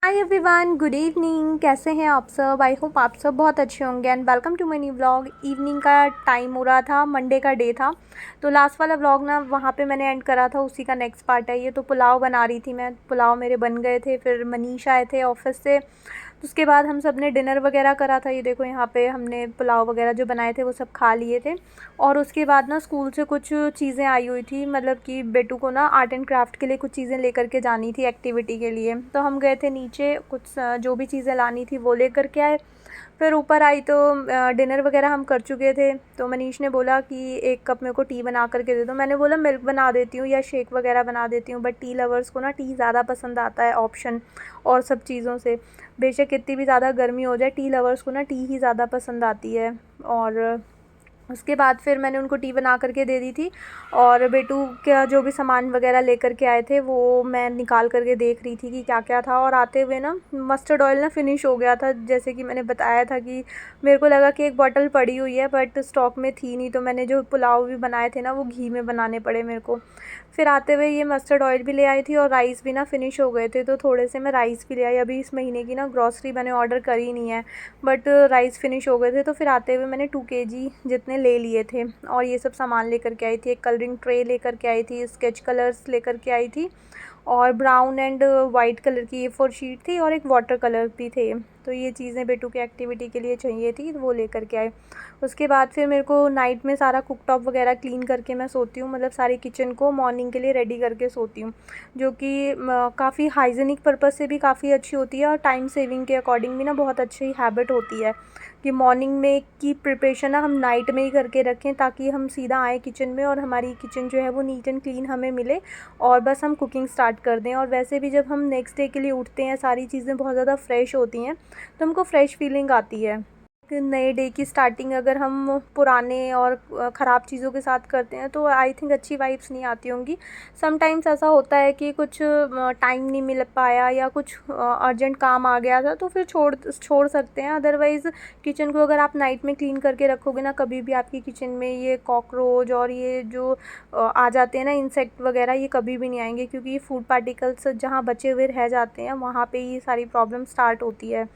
Hi everyone, good evening. कैसे हैं आप सब? आई होप आप सब बहुत अच्छे होंगे and welcome to my new vlog. Evening का टाइम हो रहा था, मंडे का डे था। तो लास्ट वाला व्लॉग ना वहाँ पे मैंने एंड करा था, उसी का नेक्स्ट पार्ट है ये। तो पुलाव बना रही थी मैं, पुलाव मेरे बन गए थे। फिर मनीष आए थे ऑफिस से, तो उसके बाद हम सब ने डिनर वगैरह करा था। ये देखो यहाँ पे हमने पुलाव वगैरह जो बनाए थे वो सब खा लिए थे। और उसके बाद ना स्कूल से कुछ चीज़ें आई हुई थी, मतलब कि बेटू को ना आर्ट एंड क्राफ्ट के लिए कुछ चीज़ें लेकर के जानी थी एक्टिविटी के लिए। तो हम गए थे नीचे, कुछ जो भी चीज़ें लानी थी वो लेकर के आए। फिर ऊपर आई तो डिनर वगैरह हम कर चुके थे। तो मनीष ने बोला कि एक कप मेरे को टी बना करके दे दो। मैंने बोला मिल्क बना देती हूँ या शेक वगैरह बना देती हूँ, बट टी लवर्स को ना टी ज़्यादा पसंद आता है ऑप्शन और सब चीज़ों से। बेशक कितनी भी ज़्यादा गर्मी हो जाए, टी लवर्स को ना टी ही ज़्यादा पसंद आती है। और उसके बाद फिर मैंने उनको टी बना करके दे दी थी। और बेटू का जो भी सामान वगैरह लेकर के आए थे वो मैं निकाल करके देख रही थी कि क्या क्या था। और आते हुए ना मस्टर्ड ऑयल ना फिनिश हो गया था, जैसे कि मैंने बताया था कि मेरे को लगा कि एक बॉटल पड़ी हुई है, बट स्टॉक में थी नहीं। तो मैंने जो पुलाव भी बनाए थे ना वो घी में बनाने पड़े मेरे को। फिर आते हुए ये मस्टर्ड ऑयल भी ले आई थी और राइस भी ना फिनिश हो गए थे, तो थोड़े से मैं राइस भी ले आई। अभी इस महीने की ना ग्रॉसरी मैंने ऑर्डर करी नहीं है, बट राइस फिनिश हो गए थे। तो फिर आते हुए मैंने 2 kg जितने ले लिए थे। और ये सब सामान लेकर के आई थी। एक कलरिंग ट्रे लेकर के आई थी, स्केच कलर्स लेकर के आई थी, और ब्राउन एंड वाइट कलर की A4 शीट थी, और एक वाटर कलर भी थे। तो ये चीज़ें बेटू की एक्टिविटी के लिए चाहिए थी, तो वो लेकर के आए। उसके बाद फिर मेरे को नाइट में सारा कुक टॉप वगैरह क्लीन करके मैं सोती हूँ, मतलब सारी किचन को मॉर्निंग के लिए रेडी करके सोती हूँ, जो कि काफ़ी हाइजीनिक पर्पज़ से भी काफ़ी अच्छी होती है, और टाइम सेविंग के अकॉर्डिंग भी ना बहुत अच्छी हैबिट होती है कि मॉर्निंग में की प्रिपरेशन ना हम नाइट में ही करके रखें, ताकि हम सीधा आए किचन में और हमारी किचन जो है वो नीट एंड क्लीन हमें मिले, और बस हम कुकिंग स्टार्ट कर दें। और वैसे भी जब हम नेक्स्ट डे के लिए उठते हैं, सारी चीज़ें बहुत ज़्यादा फ्रेश होती हैं, तो हमको फ्रेश फीलिंग आती है। नए डे की स्टार्टिंग अगर हम पुराने और ख़राब चीज़ों के साथ करते हैं तो आई थिंक अच्छी वाइब्स नहीं आती होंगी। समटाइम्स ऐसा होता है कि कुछ टाइम नहीं मिल पाया या कुछ अर्जेंट काम आ गया था, तो फिर छोड़ सकते हैं। अदरवाइज़ किचन को अगर आप नाइट में क्लीन करके रखोगे ना, कभी भी आपकी किचन में ये कॉकरोच और ये जो आ जाते हैं ना इंसेक्ट वगैरह, ये कभी भी नहीं आएंगे, क्योंकि ये फूड पार्टिकल्स जहाँ बचे हुए रह जाते हैं वहाँ पे ये सारी प्रॉब्लम स्टार्ट होती है।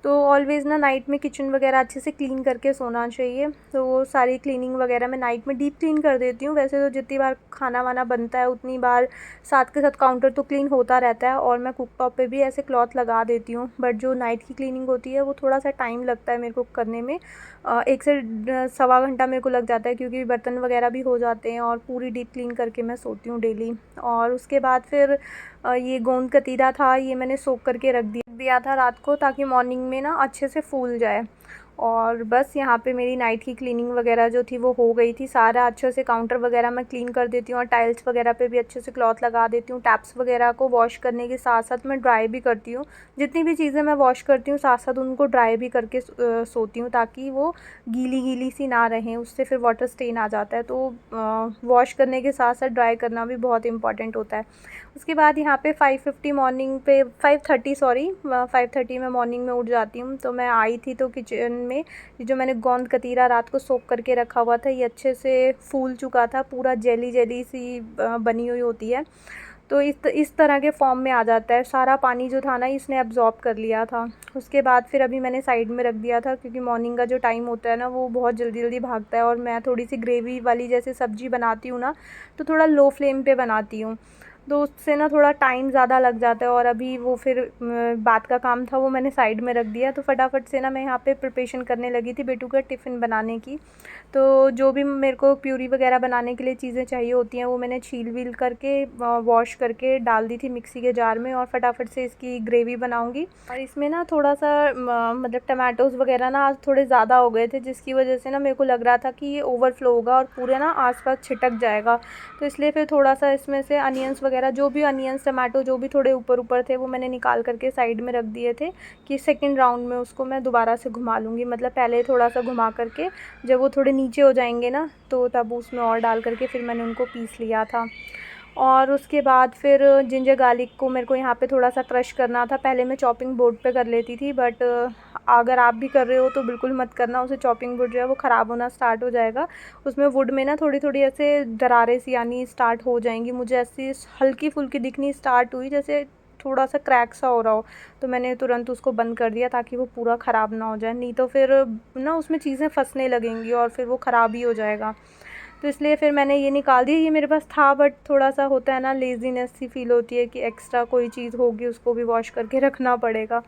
तो ऑलवेज़ ना नाइट में किचन वगैरह अच्छे से क्लीन करके सोना चाहिए। तो वो सारी क्लीनिंग वगैरह मैं नाइट में डीप क्लीन कर देती हूँ। वैसे तो जितनी बार खाना वाना बनता है उतनी बार साथ के साथ काउंटर तो क्लीन होता रहता है, और मैं कुक टॉप पे भी ऐसे क्लॉथ लगा देती हूँ। बट जो नाइट की क्लीनिंग होती है वो थोड़ा सा टाइम लगता है मेरे को करने में। 1 से 1.25 घंटा मेरे को लग जाता है, क्योंकि बर्तन वगैरह भी हो जाते हैं, और पूरी डीप क्लीन करके मैं सोती हूँ डेली। और उसके बाद फिर ये गोंद कतीरा था, ये मैंने सोख करके रख दिया था रात को, ताकि मॉर्निंग में ना अच्छे से फूल जाए। और बस यहाँ पे मेरी नाइट की क्लीनिंग वगैरह जो थी वो हो गई थी। सारा अच्छे से काउंटर वगैरह मैं क्लीन कर देती हूँ, और टाइल्स वगैरह पे भी अच्छे से क्लॉथ लगा देती हूँ। टैप्स वगैरह को वॉश करने के साथ साथ मैं ड्राई भी करती हूँ। जितनी भी चीज़ें मैं वॉश करती हूँ साथ साथ उनको ड्राई भी करके सोती हूँ, ताकि वो गीली गीली सी ना रहें, उससे फिर वाटर स्टेन आ जाता है। तो वॉश करने के साथ साथ ड्राई करना भी बहुत इंपॉर्टेंट होता है। उसके बाद यहाँ पे 5:50 मॉर्निंग पे 5:30 सॉरी 5:30 में मॉर्निंग में उठ जाती हूँ। तो मैं आई थी तो किचन में ये जो मैंने गोंद कतीरा रात को सोक करके रखा हुआ था, ये अच्छे से फूल चुका था, पूरा जेली जेली सी बनी हुई होती है। तो इस तरह के फॉर्म में आ जाता है। सारा पानी जो था ना इसने एब्ज़ॉर्ब कर लिया था। उसके बाद फिर अभी मैंने साइड में रख दिया था, क्योंकि मॉर्निंग का जो टाइम होता है ना वो बहुत जल्दी जल्दी भागता है, और मैं थोड़ी सी ग्रेवी वाली जैसे सब्ज़ी बनाती हूँ ना, तो थोड़ा लो फ्लेम पे बनाती हूँ, तो उससे ना थोड़ा टाइम ज़्यादा लग जाता है। और अभी वो फिर बात का काम था वो मैंने साइड में रख दिया। तो फटाफट से ना मैं यहाँ पे प्रिपरेशन करने लगी थी बेटू का टिफ़िन बनाने की। तो जो भी मेरे को प्यूरी वगैरह बनाने के लिए चीज़ें चाहिए होती हैं वो मैंने छील वील करके वॉश करके डाल दी थी मिक्सी के जार में, और फटाफट से इसकी ग्रेवी बनाऊँगी। और इसमें ना थोड़ा सा मतलब टमाटोज़ वगैरह ना आज थोड़े ज़्यादा हो गए थे, जिसकी वजह से ना मेरे को लग रहा था कि ये ओवरफ्लो होगा और पूरे ना आसपास छिटक जाएगा। तो इसलिए फिर थोड़ा सा इसमें से अनियंस वगैरह, जो भी अनियंस टमाटो जो भी थोड़े ऊपर ऊपर थे वो मैंने निकाल करके साइड में रख दिए थे, कि सेकंड राउंड में उसको मैं दोबारा से घुमा लूँगी। मतलब पहले थोड़ा सा घुमा करके जब वो थोड़े नीचे हो जाएंगे ना, तो तब उसमें और डाल करके फिर मैंने उनको पीस लिया था। और उसके बाद फिर जिंजर गार्लिक को मेरे को यहाँ पे थोड़ा सा क्रश करना था। पहले मैं चॉपिंग बोर्ड पे कर लेती थी, बट अगर आप भी कर रहे हो तो बिल्कुल मत करना, उसे चॉपिंग बोर्ड जो है वो ख़राब होना स्टार्ट हो जाएगा। उसमें वुड में ना थोड़ी थोड़ी ऐसे दरारें सी आनी स्टार्ट हो जाएंगी। मुझे ऐसी हल्की फुल्की दिखनी स्टार्ट हुई, जैसे थोड़ा सा क्रैक सा हो रहा हो, तो मैंने तुरंत उसको बंद कर दिया ताकि वो पूरा ख़राब ना हो जाए, नहीं तो फिर ना उसमें चीज़ें फंसने लगेंगी और फिर वो ख़राब ही हो जाएगा। तो इसलिए फिर मैंने ये निकाल दिया। ये मेरे पास था, बट थोड़ा सा होता है ना, लेज़ीनेस सी फ़ील होती है कि एक्स्ट्रा कोई चीज़ होगी उसको भी वॉश करके रखना पड़ेगा।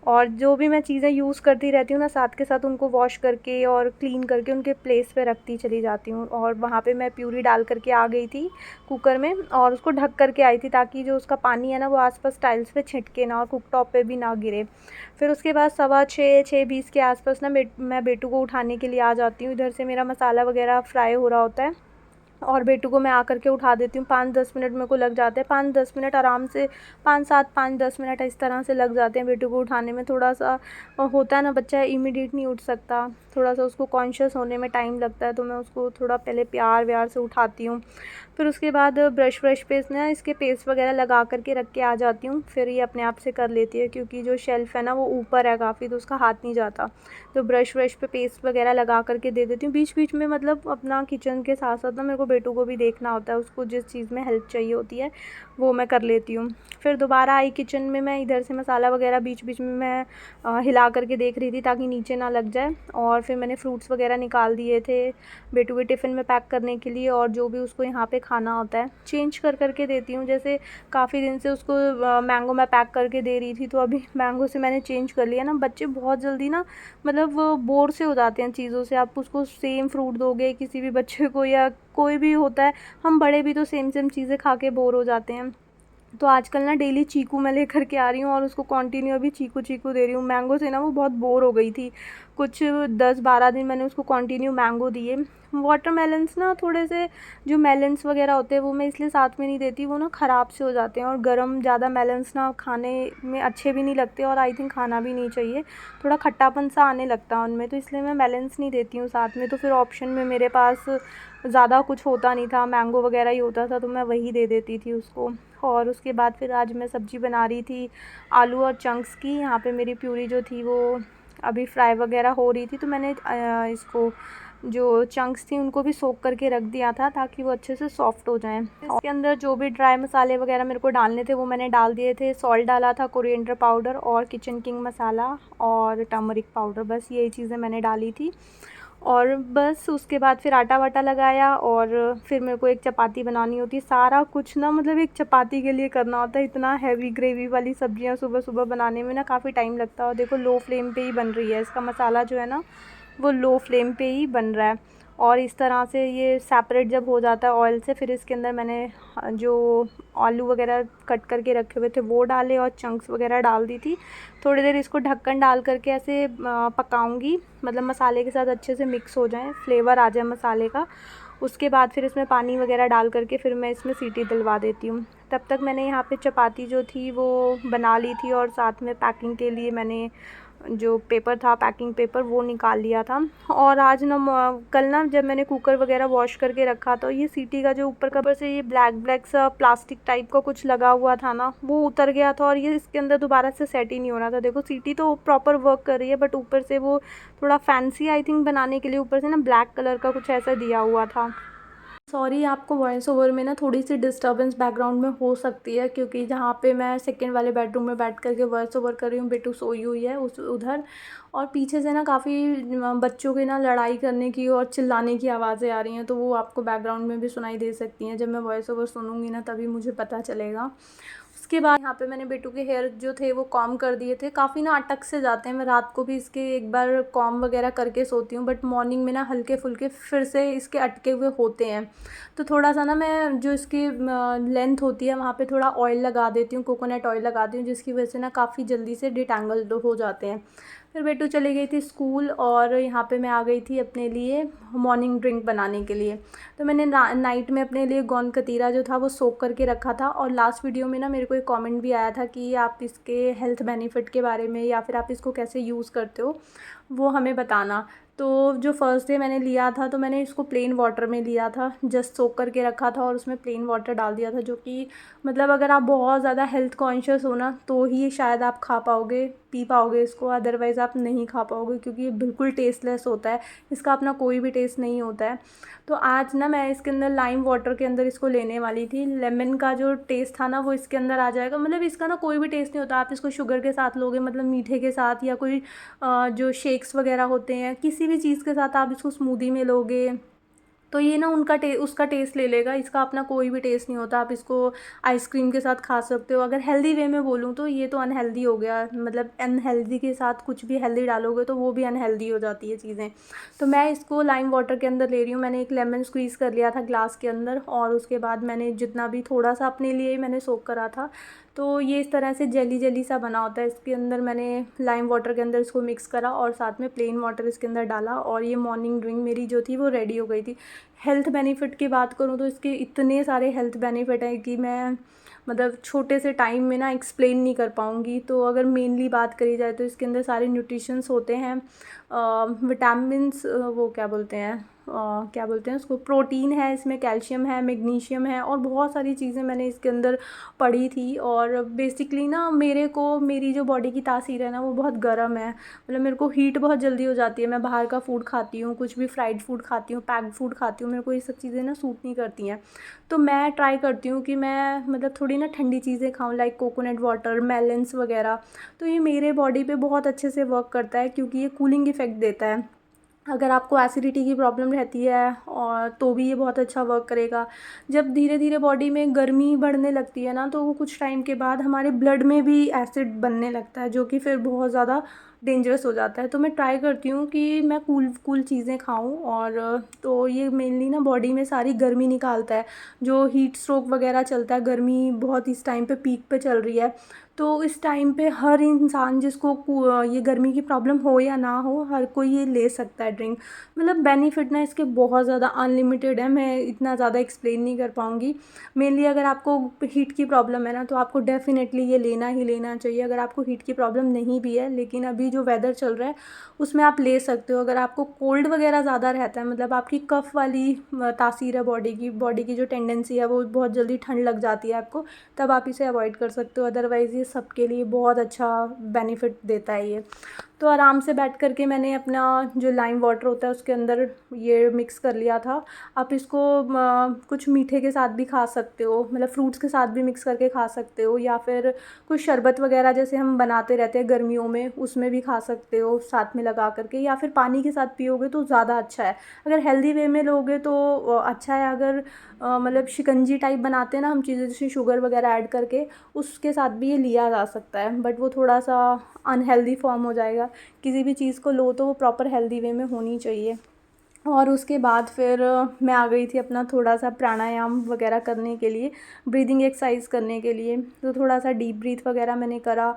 और जो भी मैं चीज़ें यूज़ करती रहती हूँ ना, साथ के साथ उनको वॉश करके और क्लीन करके उनके प्लेस पे रखती चली जाती हूँ। और वहाँ पे मैं प्यूरी डाल करके आ गई थी कुकर में और उसको ढक करके आई थी ताकि जो उसका पानी है ना वो आसपास टाइल्स पे छिटके ना और कुकटॉप पे भी ना गिरे। फिर उसके बाद 6:15 के आसपास ना मैं बेटू को उठाने के लिए आ जाती हूँ। इधर से मेरा मसाला वगैरह फ्राई हो रहा होता है और बेटू को मैं आकर के उठा देती हूँ। 5-10 मिनट मेरे को लग जाते हैं, 5-10 मिनट आराम से, 5-7-5-10 मिनट इस तरह से लग जाते हैं बेटू को उठाने में। थोड़ा सा होता है ना, बच्चा इमीडिएट नहीं उठ सकता, थोड़ा सा उसको कॉन्शियस होने में टाइम लगता है, तो मैं उसको थोड़ा पहले प्यार व्यार से उठाती हूँ। फिर उसके बाद ब्रश पे ना इसके पेस्ट वगैरह लगा करके रख के आ जाती हूँ। फिर ये अपने आप से कर लेती है क्योंकि जो शेल्फ़ है ना वो ऊपर है काफ़ी, तो उसका हाथ नहीं जाता। तो ब्रश पे पेस्ट वगैरह लगा करके दे देती हूँ बीच बीच में। मतलब अपना किचन के साथ साथ ना मेरे को बेटू को भी देखना होता है, उसको जिस चीज़ में हेल्प चाहिए होती है वो मैं कर लेती हूँ। फिर दोबारा आई किचन में, मैं इधर से मसाला वगैरह बीच बीच में मैं हिला करके देख रही थी ताकि नीचे ना लग जाए। और फिर मैंने फ्रूट्स वगैरह निकाल दिए थे बेटू के टिफ़िन में पैक करने के लिए, और जो भी उसको यहाँ पे खाना होता है चेंज कर करके देती हूँ। जैसे काफ़ी दिन से उसको मैंगो मैं पैक करके दे रही थी, तो अभी मैंगो से मैंने चेंज कर लिया ना। बच्चे बहुत जल्दी ना मतलब बोर से हो जाते हैं चीज़ों से। आप उसको सेम फ्रूट दोगे किसी भी बच्चे को या कोई भी होता है, हम बड़े भी तो सेम सेम चीज़ें खा के बोर हो जाते हैं। तो आजकल ना डेली चीकू मैं लेकर के आ रही हूँ और उसको कंटिन्यू अभी चीकू चीकू दे रही हूँ। मैंगो से ना वो बहुत बोर हो गई थी, कुछ 10-12 दिन मैंने उसको कंटिन्यू मैंगो दिए। वाटरमेलन्स ना थोड़े से, जो मेलन्स वगैरह होते हैं वो मैं इसलिए साथ में नहीं देती, वो ना ख़राब से हो जाते हैं, और गर्म ज़्यादा मेलन्स ना खाने में अच्छे भी नहीं लगते और आई थिंक खाना भी नहीं चाहिए, थोड़ा खट्टापन सा आने लगता है उनमें, तो इसलिए मैं मेलन्स नहीं देती हूँ साथ में। तो फिर ऑप्शन में मेरे पास ज़्यादा कुछ होता नहीं था, मैंगो वगैरह ही होता था, तो मैं वही दे देती थी उसको। और उसके बाद फिर आज मैं सब्ज़ी बना रही थी आलू और चंक्स की। यहाँ पे मेरी प्यूरी जो थी वो अभी फ्राई वगैरह हो रही थी, तो मैंने इसको जो चंक्स थी उनको भी सोक करके रख दिया था ताकि वो अच्छे से सॉफ्ट हो जाएं। इसके अंदर जो भी ड्राई मसाले वगैरह मेरे को डालने थे वो मैंने डाल दिए थे। सॉल्ट डाला था, कोरिएंडर पाउडर और किचन किंग मसाला और टर्मरिक पाउडर, बस यही चीज़ें मैंने डाली थी। और बस उसके बाद फिर आटा वाटा लगाया और फिर मेरे को एक चपाती बनानी होती है। सारा कुछ ना मतलब एक चपाती के लिए करना होता है, इतना हैवी ग्रेवी वाली सब्जियां सुबह सुबह बनाने में ना काफ़ी टाइम लगता है। और देखो लो फ्लेम पे ही बन रही है, इसका मसाला जो है ना वो लो फ्लेम पे ही बन रहा है। और इस तरह से ये सेपरेट जब हो जाता है ऑयल से, फिर इसके अंदर मैंने जो आलू वगैरह कट करके रखे हुए थे वो डाले और चंक्स वगैरह डाल दी थी। थोड़ी देर इसको ढक्कन डाल करके ऐसे पकाऊंगी, मतलब मसाले के साथ अच्छे से मिक्स हो जाए, फ्लेवर आ जाए मसाले का। उसके बाद फिर इसमें पानी वगैरह डाल करके फिर मैं इसमें सीटी दिलवा देती हूँ। तब तक मैंने यहाँ पे चपाती जो थी वो बना ली थी और साथ में पैकिंग के लिए मैंने जो पेपर था, पैकिंग पेपर, वो निकाल लिया था। और आज ना कल ना जब मैंने कुकर वगैरह वॉश करके रखा तो ये सीटी का जो ऊपर कवर से ये ब्लैक ब्लैक सा प्लास्टिक टाइप का कुछ लगा हुआ था ना, वो उतर गया था और ये इसके अंदर दोबारा से सेट ही नहीं हो रहा था। देखो सीटी तो प्रॉपर वर्क कर रही है, बट ऊपर से वो थोड़ा फैंसी आई थिंक बनाने के लिए ऊपर से ना ब्लैक कलर का कुछ ऐसा दिया हुआ था। सॉरी, आपको वॉइस ओवर में ना थोड़ी सी डिस्टर्बेंस बैकग्राउंड में हो सकती है क्योंकि जहाँ पे मैं सेकंड वाले बेडरूम में बैठ करके वॉइस ओवर कर रही हूँ, बेटू सोई हुई है उस उधर, और पीछे से ना काफ़ी बच्चों के ना लड़ाई करने की और चिल्लाने की आवाज़ें आ रही हैं, तो वो आपको बैकग्राउंड में भी सुनाई दे सकती हैं। जब मैं वॉइस ओवर सुनूंगी ना तभी मुझे पता चलेगा। उसके बाद यहाँ पे मैंने बेटू के हेयर जो थे वो कॉम कर दिए थे, काफ़ी ना अटक से जाते हैं। मैं रात को भी इसके एक बार कॉम वगैरह करके सोती हूँ, बट मॉर्निंग में ना हल्के फुल्के फिर से इसके अटके हुए होते हैं। तो थोड़ा सा ना मैं जो इसकी लेंथ होती है वहाँ पे थोड़ा ऑयल लगा देती हूँ, कोकोनट ऑयल लगाती हूँ, जिसकी वजह से ना काफ़ी जल्दी से डिटेंगल हो जाते हैं। फिर बेटू चली गई थी स्कूल और यहाँ पे मैं आ गई थी अपने लिए मॉर्निंग ड्रिंक बनाने के लिए। तो मैंने नाइट में अपने लिए गोंद कतीरा जो था वो सोक करके रखा था। और लास्ट वीडियो में ना मेरे को एक कमेंट भी आया था कि आप इसके हेल्थ बेनिफिट के बारे में या फिर आप इसको कैसे यूज़ करते हो वो हमें बताना। तो जो फर्स्ट डे मैंने लिया था तो मैंने इसको प्लेन वाटर में लिया था, जस्ट सोक करके रखा था और उसमें प्लेन वाटर डाल दिया था, जो कि मतलब अगर आप बहुत ज़्यादा हेल्थ कॉन्शियस हो ना तो ही शायद आप खा पाओगे, पी पाओगे इसको, अदरवाइज़ आप नहीं खा पाओगे क्योंकि ये बिल्कुल टेस्टलेस होता है, इसका अपना कोई भी टेस्ट नहीं होता है। तो आज ना मैं इसके अंदर लाइम वाटर के अंदर इसको लेने वाली थी। लेमन का जो टेस्ट था ना वो इसके अंदर आ जाएगा, मतलब इसका ना कोई भी टेस्ट नहीं होता। आप इसको शुगर के साथ लोगे, मतलब मीठे के साथ, या कोई जो शेक्स वगैरह होते हैं किसी भी चीज़ के साथ आप इसको स्मूदी में लोगे तो ये ना उसका टेस्ट ले लेगा, इसका अपना कोई भी टेस्ट नहीं होता। आप इसको आइसक्रीम के साथ खा सकते हो। अगर हेल्दी वे में बोलूँ तो ये तो अनहेल्दी हो गया, मतलब अनहेल्दी के साथ कुछ भी हेल्दी डालोगे तो वो भी अनहेल्दी हो जाती है चीज़ें। तो मैं इसको लाइम वाटर के अंदर ले रही हूँ। मैंने एक लेमन स्क्वीज़ कर लिया था ग्लास के अंदर, और उसके बाद मैंने जितना भी थोड़ा सा अपने लिए मैंने सोक करा था। तो ये इस तरह से जेली जेली सा बना होता है। इसके अंदर मैंने लाइम वाटर के अंदर इसको मिक्स करा और साथ में प्लेन वाटर इसके अंदर डाला, और ये मॉर्निंग ड्रिंक मेरी जो थी वो रेडी हो गई थी। हेल्थ बेनिफिट की बात करूँ तो इसके इतने सारे हेल्थ बेनिफिट हैं कि मैं मतलब छोटे से टाइम में ना एक्सप्लेन नहीं कर पाऊँगी। तो अगर मेनली बात करी जाए तो इसके अंदर सारे न्यूट्रिशंस होते हैं, विटामिन्स, वो क्या बोलते हैं उसको, प्रोटीन है इसमें, कैल्शियम है, मैग्नीशियम है, और बहुत सारी चीज़ें मैंने इसके अंदर पढ़ी थी। और बेसिकली ना मेरी जो बॉडी की तासीर है ना वो बहुत गर्म है, मतलब मेरे को हीट बहुत जल्दी हो जाती है। मैं बाहर का फूड खाती हूँ, कुछ भी फ्राइड फूड खाती हूँ, पैक्ड फूड खाती हूँ, मेरे को ये सब चीज़ें ना सूट नहीं करती हैं। तो मैं ट्राई करती हूँ कि मैं मतलब थोड़ी ना ठंडी चीज़ें खाऊँ, लाइक कोकोनट वाटर, मेलन्स वगैरह। तो ये मेरे बॉडी पे बहुत अच्छे से वर्क करता है क्योंकि ये कूलिंग इफ़ेक्ट देता है। अगर आपको एसिडिटी की प्रॉब्लम रहती है और तो भी ये बहुत अच्छा वर्क करेगा। जब धीरे धीरे बॉडी में गर्मी बढ़ने लगती है ना तो वो कुछ टाइम के बाद हमारे ब्लड में भी एसिड बनने लगता है, जो कि फिर बहुत ज़्यादा डेंजरस हो जाता है। तो मैं ट्राई करती हूँ कि मैं कूल कूल चीज़ें खाऊं, और तो ये मेनली ना बॉडी में सारी गर्मी निकालता है। जो हीट स्ट्रोक वगैरह चलता है, गर्मी बहुत इस टाइम पे पीक पे चल रही है, तो इस टाइम पे हर इंसान जिसको ये गर्मी की प्रॉब्लम हो या ना हो, हर कोई ये ले सकता है ड्रिंक। मतलब बेनिफिट ना इसके बहुत ज़्यादा अनलिमिटेड है, मैं इतना ज़्यादा एक्सप्लेन नहीं कर पाऊँगी। मेनली अगर आपको हीट की प्रॉब्लम है ना तो आपको डेफ़िनेटली ये लेना ही लेना चाहिए। अगर आपको हीट की प्रॉब्लम नहीं भी है, लेकिन अभी जो वेदर चल रहा है उसमें आप ले सकते हो। अगर आपको कोल्ड वगैरह ज़्यादा रहता है, मतलब आपकी कफ़ वाली तासीर है बॉडी की जो टेंडेंसी है वो बहुत जल्दी ठंड लग जाती है आपको, तब आप इसे अवॉइड कर सकते हो। अदरवाइज़ ये सबके लिए बहुत अच्छा बेनिफिट देता है ये। तो आराम से बैठ कर के मैंने अपना जो लाइम वाटर होता है उसके अंदर ये मिक्स कर लिया था। आप इसको कुछ मीठे के साथ भी खा सकते हो, मतलब फ्रूट्स के साथ भी मिक्स करके खा सकते हो, या फिर कुछ शरबत वगैरह जैसे हम बनाते रहते हैं गर्मियों में उसमें भी खा सकते हो साथ में लगा करके, या फिर पानी के साथ पियोगे तो ज़्यादा अच्छा है। अगर हेल्दी वे में लोगे तो अच्छा है। अगर मतलब शिकंजी टाइप बनाते हैं ना हम चीज़ें, जैसे शुगर वगैरह ऐड करके, उसके साथ भी ये लिया जा सकता है, बट वो थोड़ा सा अनहेल्दी फॉर्म हो जाएगा। किसी भी चीज़ को लो तो वो प्रॉपर हेल्दी वे में होनी चाहिए। और उसके बाद फिर मैं आ गई थी अपना थोड़ा सा प्राणायाम वगैरह करने के लिए, ब्रीदिंग एक्सरसाइज करने के लिए। तो थोड़ा सा डीप ब्रीथ वगैरह मैंने करा,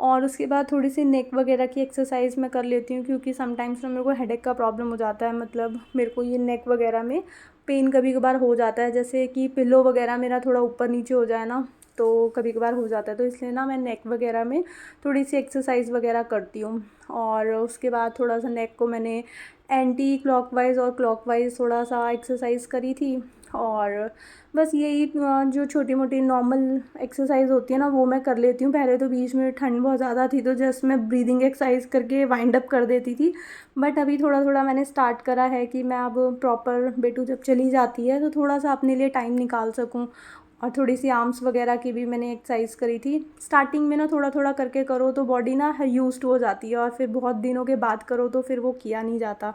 और उसके बाद थोड़ी सी नेक वगैरह की एक्सरसाइज मैं कर लेती हूँ, क्योंकि समटाइम्स ना मेरे को हेडेक का प्रॉब्लम हो जाता है। मतलब मेरे को ये नेक वगैरह में पेन कभी कभार हो जाता है, जैसे कि पिलो वगैरह मेरा थोड़ा ऊपर नीचे हो जाए ना तो कभी कभार हो जाता है। तो इसलिए ना मैं नेक वगैरह में थोड़ी सी एक्सरसाइज वगैरह करती हूँ। और उसके बाद थोड़ा सा नेक को मैंने एंटी क्लॉकवाइज़ और क्लॉकवाइज़ थोड़ा सा एक्सरसाइज करी थी। और बस यही जो छोटी मोटी नॉर्मल एक्सरसाइज होती है ना वो मैं कर लेती हूँ। पहले तो बीच में ठंड बहुत ज़्यादा थी तो जस्ट मैं ब्रीदिंग एक्सरसाइज करके वाइंड अप कर देती थी, बट अभी थोड़ा थोड़ा मैंने स्टार्ट करा है कि मैं अब प्रॉपर बेटू जब चली जाती है तो थोड़ा सा अपने लिए टाइम निकाल सकूँ। और थोड़ी सी आर्म्स वगैरह की भी मैंने एक्सरसाइज करी थी। स्टार्टिंग में ना थोड़ा थोड़ा करके करो तो बॉडी ना यूज्ड हो जाती है, और फिर बहुत दिनों के बाद करो तो फिर वो किया नहीं जाता।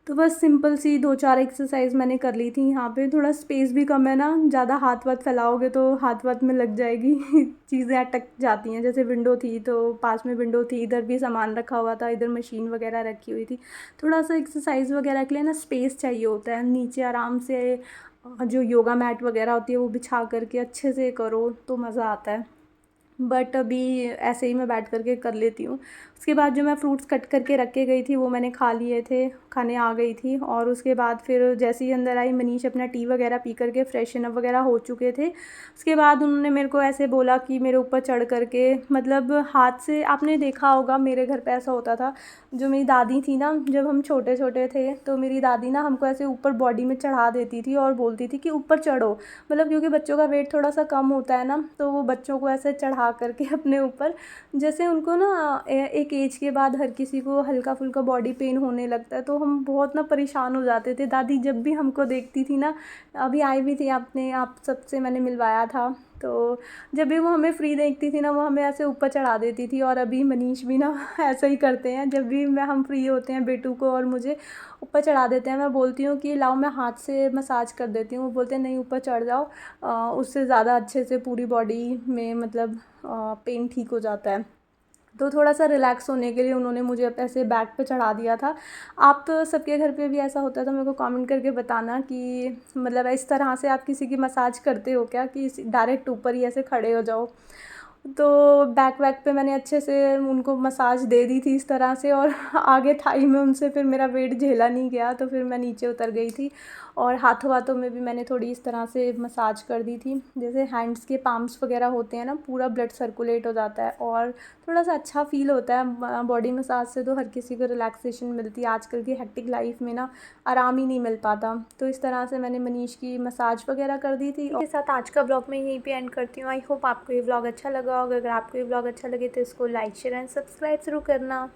तो बस सिंपल सी 2-4 एक्सरसाइज मैंने कर ली थी। यहाँ पे थोड़ा स्पेस भी कम है ना, ज़्यादा हाथ वाथ फैलाओगे तो हाथ वाथ में लग जाएगी चीज़ें अटक जाती हैं। जैसे विंडो थी तो पास में विंडो थी, इधर भी सामान रखा हुआ था, इधर मशीन वगैरह रखी हुई थी। थोड़ा सा एक्सरसाइज वगैरह के लिए ना स्पेस चाहिए होता है। नीचे आराम से जो योगा मैट वगैरह होती है वो बिछा करके अच्छे से करो तो मज़ा आता है। बट अभी ऐसे ही मैं बैठ करके कर लेती हूँ। उसके बाद जो मैं फ्रूट्स कट करके रख के गई थी वो मैंने खा लिए थे, खाने आ गई थी। और उसके बाद फिर जैसे ही अंदर आई, मनीष अपना टी वगैरह पी करके फ्रेशन अप वगैरह हो चुके थे। उसके बाद उन्होंने मेरे को ऐसे बोला कि मेरे ऊपर चढ़ करके, मतलब हाथ से, आपने देखा होगा मेरे घर पे ऐसा होता था, जो मेरी दादी थी ना, जब हम छोटे छोटे थे तो मेरी दादी ना हमको ऐसे ऊपर बॉडी में चढ़ा देती थी और बोलती थी कि ऊपर चढ़ो। मतलब क्योंकि बच्चों का वेट थोड़ा सा कम होता है ना, तो वो बच्चों को ऐसे चढ़ा करके अपने ऊपर, जैसे उनको ना एक एज के बाद हर किसी को हल्का फुल्का बॉडी पेन होने लगता है, तो हम बहुत ना परेशान हो जाते थे। दादी जब भी हमको देखती थी ना, अभी आई भी थी, आपने आप सबसे मैंने मिलवाया था, तो जब भी वो हमें फ्री देखती थी ना, वो हमें ऐसे ऊपर चढ़ा देती थी। और अभी मनीष भी ना ऐसा ही करते हैं, जब भी हम फ्री होते हैं बेटू को और मुझे ऊपर चढ़ा देते हैं। मैं बोलती हूँ कि लाओ मैं हाथ से मसाज कर देती हूँ, वो बोलते हैं नहीं ऊपर चढ़ जाओ, उससे ज़्यादा अच्छे से पूरी बॉडी में मतलब पेन ठीक हो जाता है। तो थोड़ा सा रिलैक्स होने के लिए उन्होंने मुझे ऐसे बैक पे चढ़ा दिया था। आप तो सबके घर पे भी ऐसा होता है तो मेरे को कमेंट करके बताना कि मतलब इस तरह से आप किसी की मसाज करते हो क्या, कि डायरेक्ट ऊपर ही ऐसे खड़े हो जाओ। तो बैक वैक पे मैंने अच्छे से उनको मसाज दे दी थी इस तरह से, और आगे थाई में उनसे फिर मेरा वेट झेला नहीं गया, तो फिर मैं नीचे उतर गई थी। और हाथों हाथों में भी मैंने थोड़ी इस तरह से मसाज कर दी थी, जैसे हैंड्स के पाम्स वगैरह होते हैं ना, पूरा ब्लड सर्कुलेट हो जाता है और थोड़ा सा अच्छा फील होता है। बॉडी मसाज से तो हर किसी को रिलैक्सेशन मिलती है, आजकल की हेक्टिक लाइफ में ना आराम ही नहीं मिल पाता। तो इस तरह से मैंने मनीष की मसाज वगैरह कर दी थी। इसके साथ आज का ब्लॉग मैं यहीं पे एंड करती हूँ। आई होप आपको ये ब्लॉग अच्छा लगा होगा। अगर आपको ये ब्लॉग अच्छा लगे तो इसको लाइक शेयर एंड सब्सक्राइब ज़रूर करना।